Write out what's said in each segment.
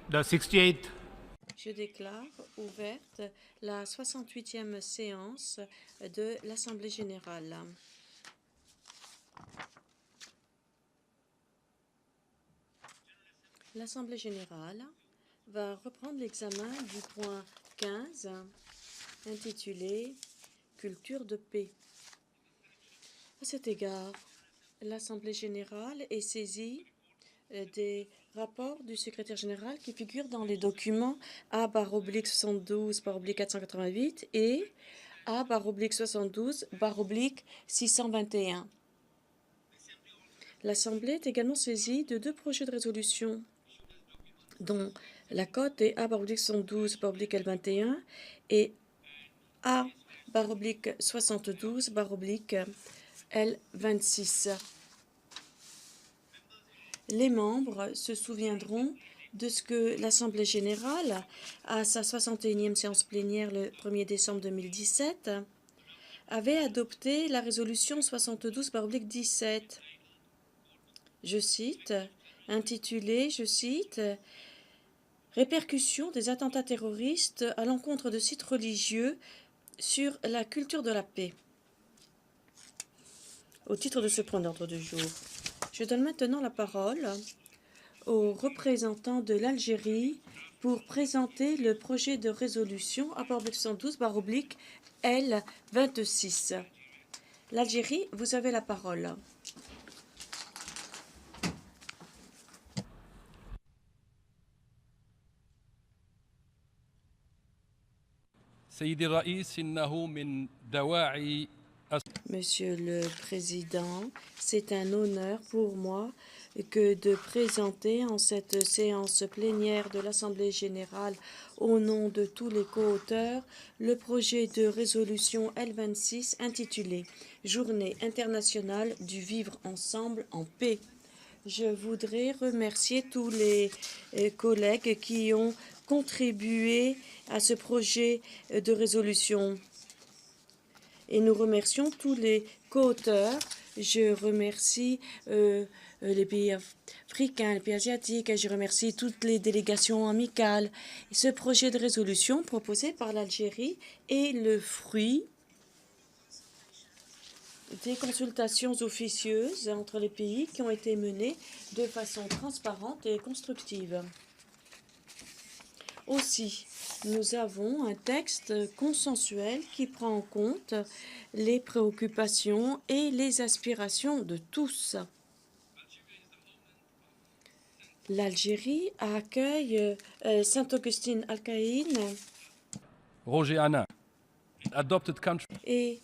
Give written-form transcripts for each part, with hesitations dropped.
The 68th Je déclare ouverte la 68e séance de l'Assemblée générale. L'Assemblée générale va reprendre l'examen du point 15 intitulé « Culture de paix ». À cet égard, l'Assemblée générale est saisie des rapports du secrétaire général qui figurent dans les documents A/72/488 et A/72/621. L'Assemblée est également saisie de 2 projets de résolution, dont la cote est A/72/L21 et A/72/L26. Les membres se souviendront de ce que l'Assemblée générale, à sa 61e séance plénière le 1er décembre 2017, avait adopté la résolution 72/17. Je cite, intitulée, « Répercussions des attentats terroristes à l'encontre de sites religieux sur la culture de la paix ». Au titre de ce point d'ordre du jour, je donne maintenant la parole aux représentants de l'Algérie pour présenter le projet de résolution A/72/L26. L'Algérie, vous avez la parole. سيدي الرئيس إنه من دواعي Monsieur le Président, c'est un honneur pour moi que de présenter en cette séance plénière de l'Assemblée générale, au nom de tous les co-auteurs, le projet de résolution L26 intitulé « Journée internationale du vivre ensemble en paix ». Je voudrais remercier tous les collègues qui ont contribué à ce projet de résolution. Et nous remercions tous les co-auteurs. Je remercie les pays africains, les pays asiatiques, et je remercie toutes les délégations amicales. Ce projet de résolution proposé par l'Algérie est le fruit des consultations officieuses entre les pays qui ont été menées de façon transparente et constructive. Aussi, nous avons un texte consensuel qui prend en compte les préoccupations et les aspirations de tous. L'Algérie accueille Saint-Augustin Al-Qaïn Roger Hanin, adopted country. Et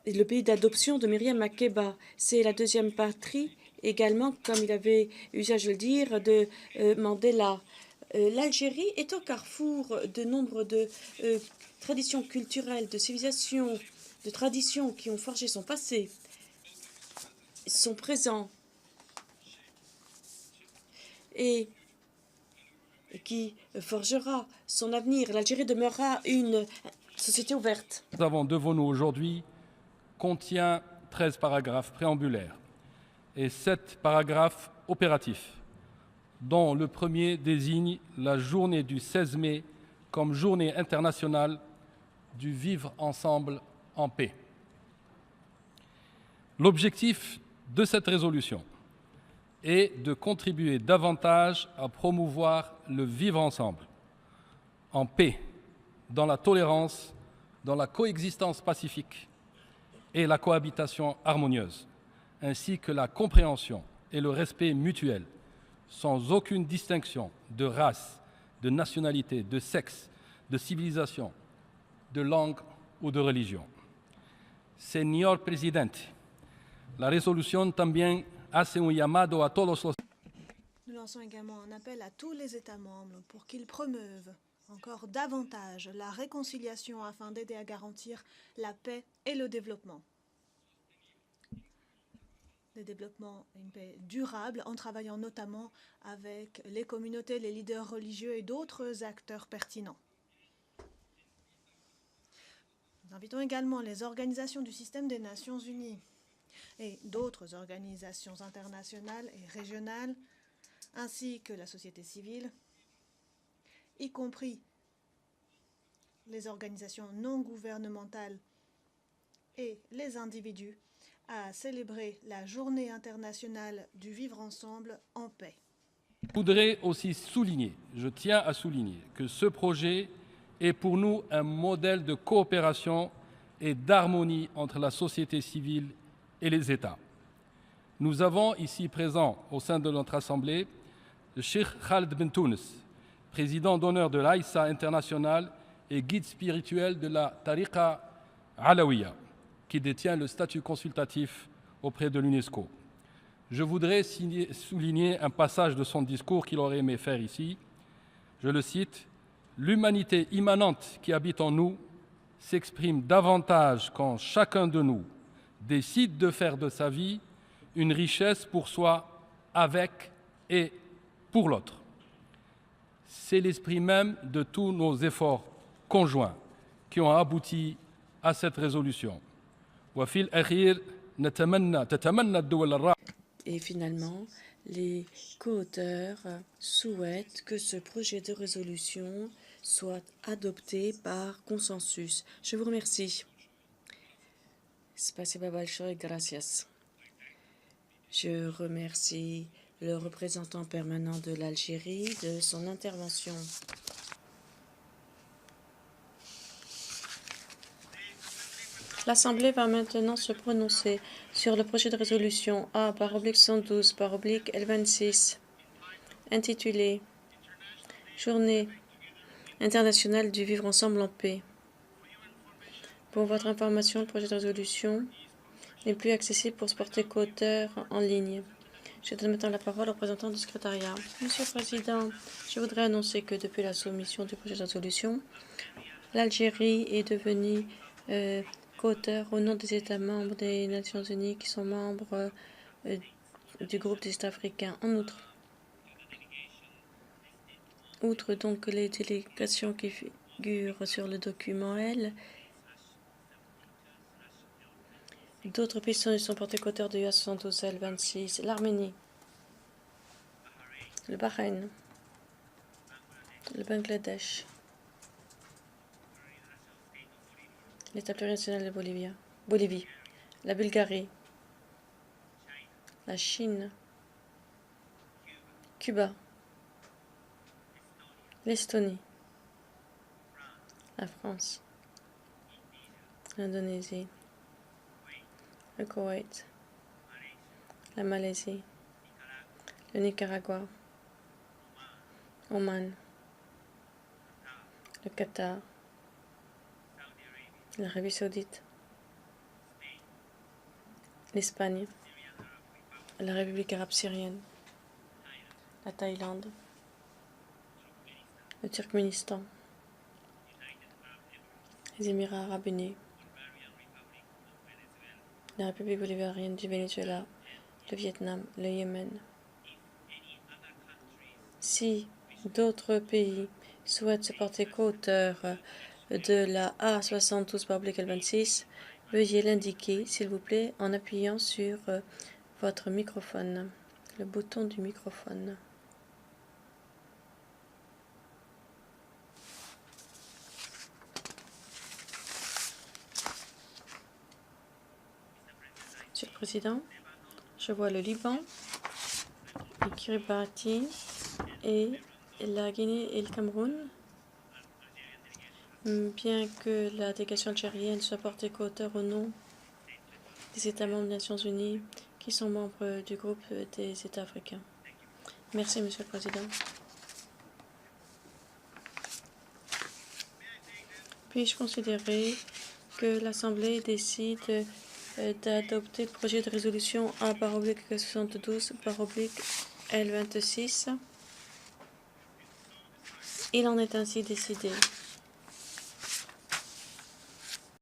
le pays d'adoption de Myriam Makeba. C'est la deuxième patrie également, comme il avait usage de le dire, de Mandela. L'Algérie est au carrefour de nombre de traditions culturelles, de civilisations, de traditions qui ont forgé son passé, son présent et qui forgera son avenir. L'Algérie demeurera une société ouverte. Nous avons devant nous aujourd'hui contient 13 paragraphes préambulaires et 7 paragraphes opératifs, dont le premier désigne la journée du 16 mai comme journée internationale du vivre ensemble en paix. L'objectif de cette résolution est de contribuer davantage à promouvoir le vivre ensemble, en paix, dans la tolérance, dans la coexistence pacifique et la cohabitation harmonieuse, ainsi que la compréhension et le respect mutuel, sans aucune distinction de race, de nationalité, de sexe, de civilisation, de langue ou de religion. Señor Presidente, la résolution también hace un llamado a todos los... Nous lançons également un appel à tous les États membres pour qu'ils promeuvent encore davantage la réconciliation afin d'aider à garantir la paix et le développement. Le développement et une paix durable en travaillant notamment avec les communautés, les leaders religieux et d'autres acteurs pertinents. Nous invitons également les organisations du système des Nations Unies et d'autres organisations internationales et régionales ainsi que la société civile, y compris les organisations non gouvernementales et les individus, à célébrer la Journée internationale du vivre ensemble en paix. Je voudrais aussi je tiens à souligner que ce projet est pour nous un modèle de coopération et d'harmonie entre la société civile et les États. Nous avons ici présent au sein de notre Assemblée le Cheikh Khaled Ben Tounes, président d'honneur de l'Aïssa International et guide spirituel de la Tariqa Alawiya, qui détient le statut consultatif auprès de l'UNESCO. Je voudrais souligner un passage de son discours qu'il aurait aimé faire ici. Je le cite, « L'humanité immanente qui habite en nous s'exprime davantage quand chacun de nous décide de faire de sa vie une richesse pour soi, avec et pour l'autre. C'est l'esprit même de tous nos efforts conjoints qui ont abouti à cette résolution. Et finalement, les co-auteurs souhaitent que ce projet de résolution soit adopté par consensus. Je vous remercie. Spasiba большое, gracias. Je remercie le représentant permanent de l'Algérie de son intervention. L'Assemblée va maintenant se prononcer sur le projet de résolution A/112/L26 intitulé Journée internationale du vivre ensemble en paix. Pour votre information, le projet de résolution n'est plus accessible pour se porter qu'auteur en ligne. Je donne maintenant la parole au représentant du secrétariat. Monsieur le Président, je voudrais annoncer que depuis la soumission du projet de résolution, l'Algérie est devenue co-auteur au nom des États membres des Nations Unies qui sont membres du groupe des États africains. En outre donc les délégations qui figurent sur le document L, d'autres pays sont portés co-auteurs de A/112/L26, l'Arménie, le Bahreïn, le Bangladesh, l'État plurinational de Bolivie, la Bulgarie, la Chine, Cuba, l'Estonie, la France, l'Indonésie, le Koweït, la Malaisie, le Nicaragua, Oman, le Qatar, l'Arabie Saoudite, l'Espagne, la République arabe syrienne, la Thaïlande, le Turkménistan, les Émirats arabes unis, la République bolivarienne du Venezuela, le Vietnam, le Yémen. Si d'autres pays souhaitent se porter co-auteur de la A/112/L26, veuillez l'indiquer, s'il vous plaît, en appuyant sur votre microphone, le bouton du microphone. Monsieur le Président, je vois le Liban, le Kiribati et la Guinée et le Cameroun. Bien que la délégation algérienne soit portée co-auteur au nom des États membres des Nations Unies qui sont membres du groupe des États africains. Merci, Monsieur le Président. Puis-je considérer que l'Assemblée décide d'adopter le projet de résolution A/72/L26? Il en est ainsi décidé.